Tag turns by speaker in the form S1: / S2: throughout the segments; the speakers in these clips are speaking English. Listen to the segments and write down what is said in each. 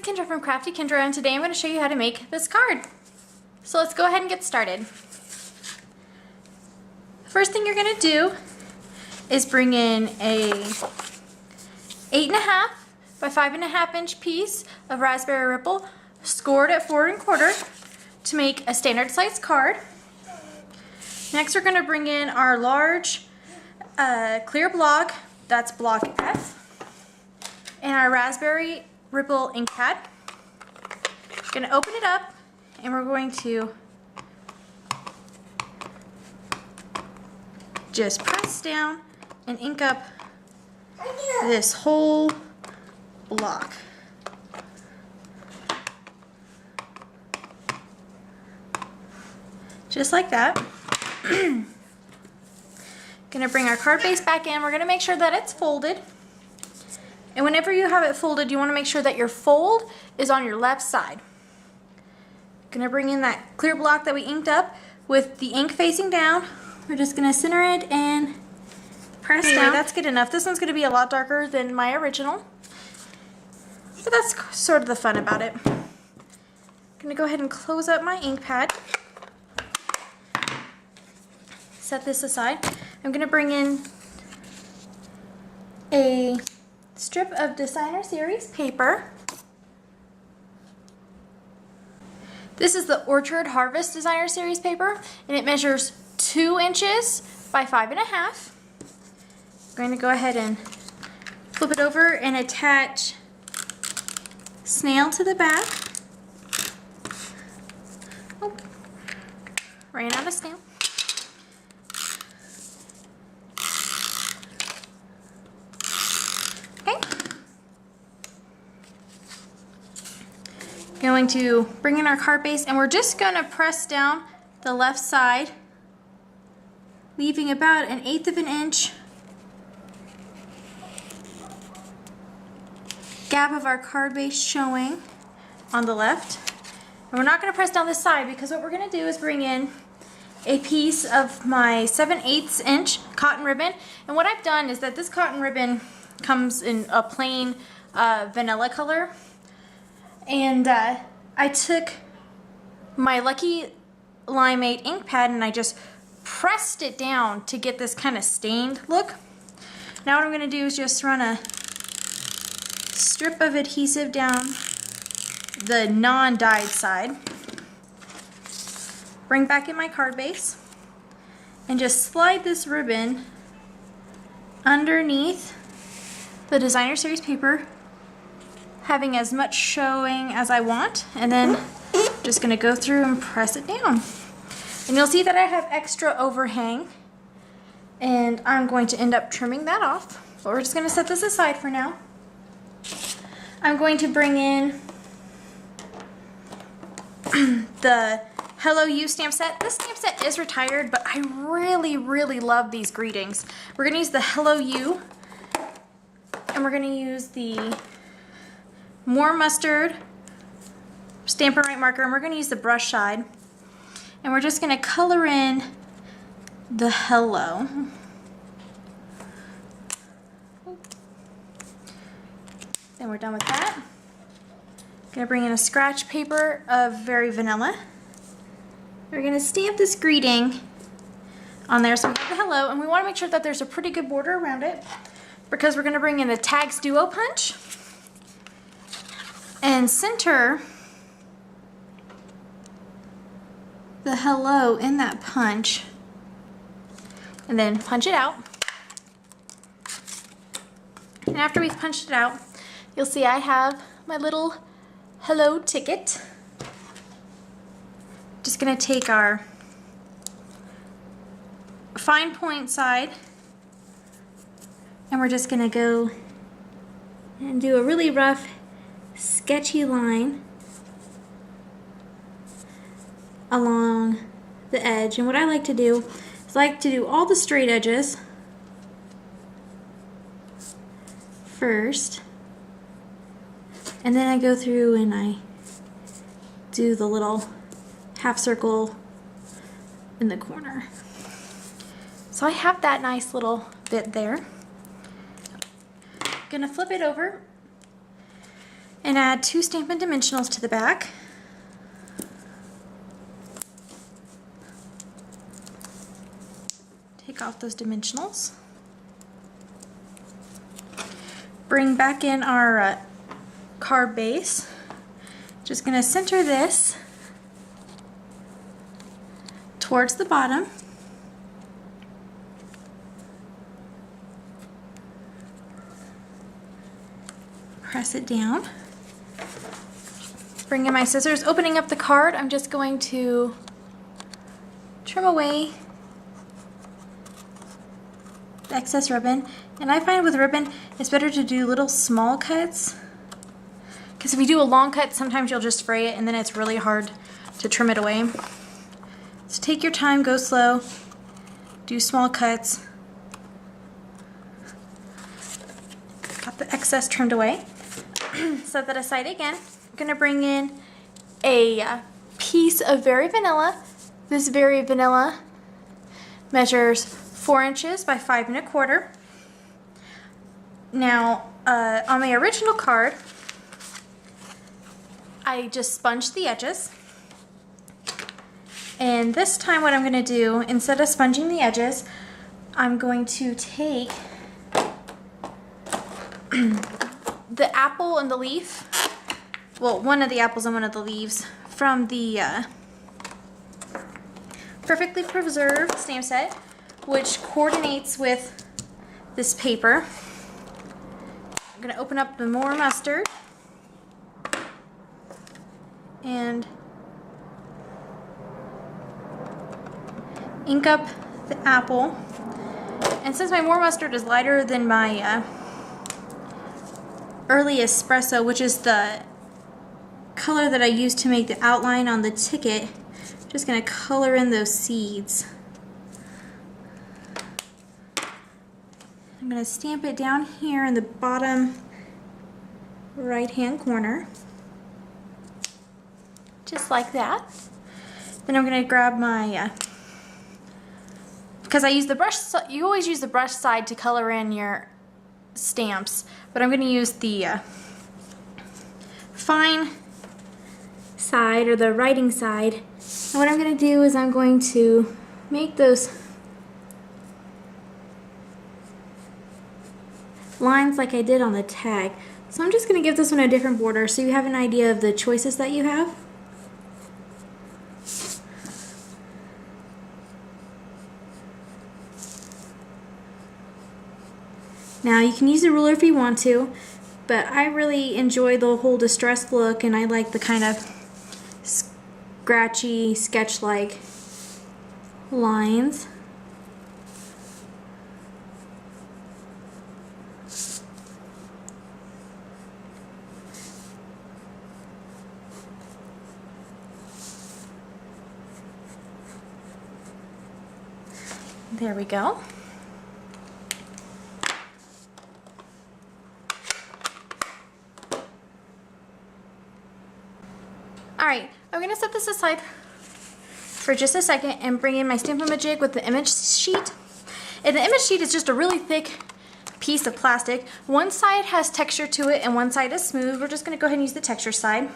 S1: Kendra from Crafty Kendra, and today I'm going to show you how to make this card. So let's go ahead and get started. First thing you're going to do is bring in a 8.5 by 5.5 inch piece of raspberry ripple scored at 4 1/4 to make a standard size card. Next we're going to bring in our large clear block, that's block F, and our raspberry ripple ink pad. We're going to open it up and we're going to just press down and ink up this whole block. Just like that. Gonna bring our card base back in. We're gonna make sure that it's folded. And whenever you have it folded, you wanna make sure that your fold is on your left side. Gonna bring in that clear block that we inked up with the ink facing down. We're just gonna center it and press down. That's good enough. This one's gonna be a lot darker than my original, but that's sort of the fun about it. Gonna go ahead and close up my ink pad. Set this aside. I'm gonna bring in a strip of Designer Series paper. This is the Orchard Harvest Designer Series paper, and it measures 2 inches by 5.5. I'm going to go ahead and flip it over and attach snail to the back. Oh, ran out of snail. Going to bring in our card base, and we're just going to press down the left side, leaving about 1/8 of an inch gap of our card base showing on the left. And we're not going to press down this side, because what we're going to do is bring in a piece of my 7/8 inch cotton ribbon. And what I've done is that this cotton ribbon comes in a plain vanilla color. And I took my Lucky Limeade ink pad and I just pressed it down to get this kind of stained look. Now what I'm going to do is just run a strip of adhesive down the non-dyed side. Bring back in my card base and just slide this ribbon underneath the Designer Series paper, having as much showing as I want, and then just gonna go through and press it down. And you'll see that I have extra overhang, and I'm going to end up trimming that off. But we're just gonna set this aside for now. I'm going to bring in the Hello You stamp set. This stamp set is retired, but I really, really love these greetings. We're gonna use the Hello You, and we're gonna use the More Mustard Stampin' Right marker, and we're going to use the brush side, and we're just going to color in the hello. Then we're done with that. Going to bring in a scratch paper of Very Vanilla. We're going to stamp this greeting on there, so we have the hello, and we want to make sure that there's a pretty good border around it, because we're going to bring in the Tags Duo Punch and center the hello in that punch, and then punch it out. And after we've punched it out, you'll see I have my little hello ticket. Just gonna take our fine point side, and we're just gonna go and do a really rough sketchy line along the edge. And what I like to do is I like to do all the straight edges first, and then I go through and I do the little half circle in the corner. So I have that nice little bit there. Gonna flip it over, and add 2 Stampin' dimensionals to the back. Take off those dimensionals. Bring back in our card base. Just going to center this towards the bottom. Press it down. Bring in my scissors. Opening up the card, I'm just going to trim away the excess ribbon. And I find with ribbon, it's better to do little small cuts. Because if you do a long cut, sometimes you'll just fray it and then it's really hard to trim it away. So take your time, go slow, do small cuts. Got the excess trimmed away. Set that aside again. I'm going to bring in a piece of Very Vanilla. This Very Vanilla measures 4 inches by 5 1/4. Now, on my original card, I just sponged the edges. And this time what I'm going to do, instead of sponging the edges, I'm going to take the apple and the leaf, well, one of the apples and one of the leaves from the Perfectly Preserved stamp set, which coordinates with this paper. I'm going to open up the More Mustard and ink up the apple. And since my More Mustard is lighter than my Early Espresso, which is the color that I used to make the outline on the ticket, I'm just going to color in those seeds. I'm going to stamp it down here in the bottom right hand corner, just like that. Then I'm going to grab my, because I use the brush, you always use the brush side to color in your stamps, but I'm going to use the fine side, or the writing side. And what I'm going to do is I'm going to make those lines like I did on the tag. So I'm just going to give this one a different border so you have an idea of the choices that you have. Now you can use a ruler if you want to, but I really enjoy the whole distressed look, and I like the kind of scratchy, sketch-like lines. There we go. Alright, I'm going to set this aside for just a second and bring in my Stampin' with the image sheet. And the image sheet is just a really thick piece of plastic. One side has texture to it and one side is smooth. We're just going to go ahead and use the texture side.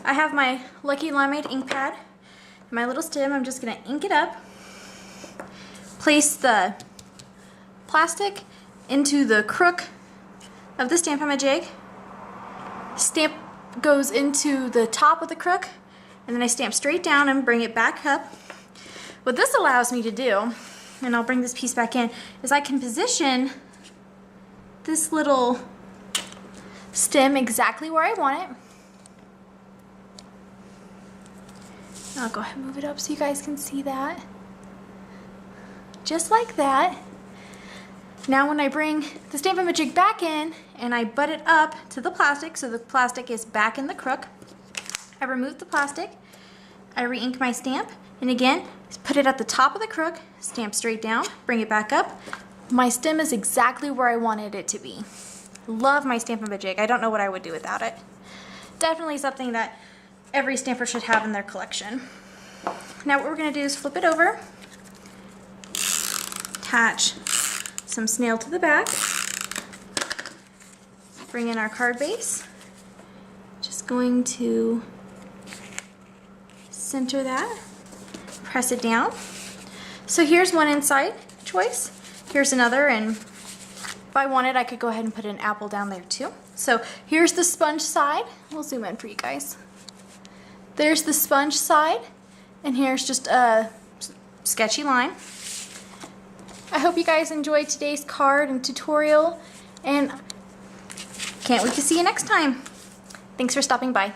S1: I have my Lucky Limeade ink pad and my little stem. I'm just going to ink it up. Place the plastic into the crook of the Stampin' Stamp goes into the top of the crook, and then I stamp straight down and bring it back up. What this allows me to do, and I'll bring this piece back in, is I can position this little stem exactly where I want it. I'll go ahead and move it up so you guys can see that. Just like that. Now when I bring the Stampin' back in and I butt it up to the plastic, so the plastic is back in the crook, I remove the plastic, I re-ink my stamp, and again, put it at the top of the crook, stamp straight down, bring it back up. My stem is exactly where I wanted it to be. Love my Stampin' I don't know what I would do without it. Definitely something that every stamper should have in their collection. Now what we're going to do is flip it over, attach some snail to the back, bring in our card base, going to center that, press it down. So here's one inside choice. Here's another, and if I wanted, I could go ahead and put an apple down there too. So here's the sponge side. We'll zoom in for you guys. There's the sponge side, and here's just a sketchy line. I hope you guys enjoyed today's card and tutorial, and can't wait to see you next time. Thanks for stopping by.